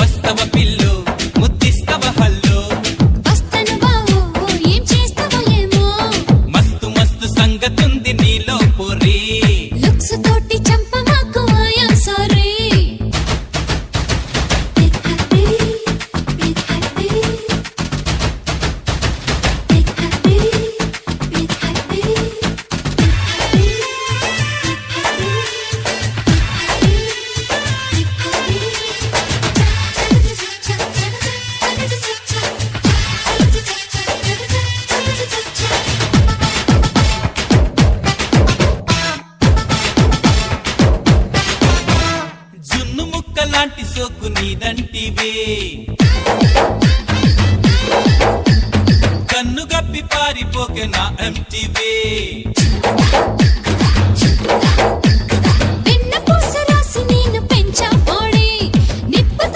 వస్తవ పిల్లు ముద్దిస్తవ హల్లు వస్తను బావో ఏం చేస్తావో ఏమో మస్తు మస్తు సంగతుంది నీలో పొరి లుక్స్ తోటి చంప మాకు ఐయామ్ సారీ జున్ను ముక్క లాంటి సోకు నీదంటివే కన్ను గప్పి పారిపోకే నా ఎంటివే